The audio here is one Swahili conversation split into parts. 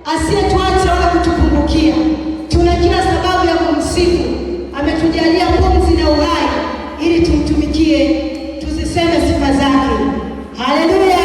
asiyetuacha wala kutupungukia. Tuna kila sababu ya kumsifu. Ametujalia pumzi na uhai ili tumtumikie, tuziseme sifa zake. Haleluya!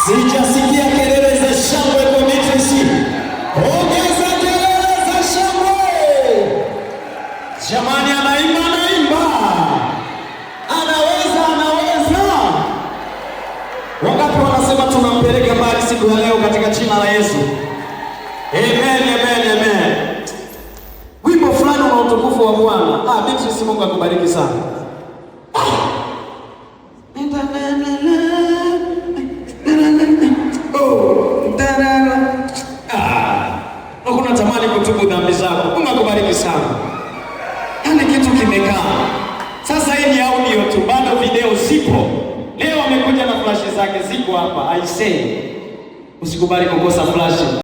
Sijasikia kelele za shangwe kwa Beatrice. Ongeza kelele za shangwe. Jamani, anaimba. Anaweza. Wangapi wanasema tunampeleka mbali siku ya leo katika jina la Yesu? Amen. Wimbo fulani wa utukufu wa Bwana. Beatrice, Mungu akubariki sana. kutubu dhambi zako. Mungu akubariki sana. Yaani kitu kimekaa. Sasa hii ni audio tu, bado video zipo. Leo amekuja na flash zake ziko hapa. I say usikubali kukosa flash.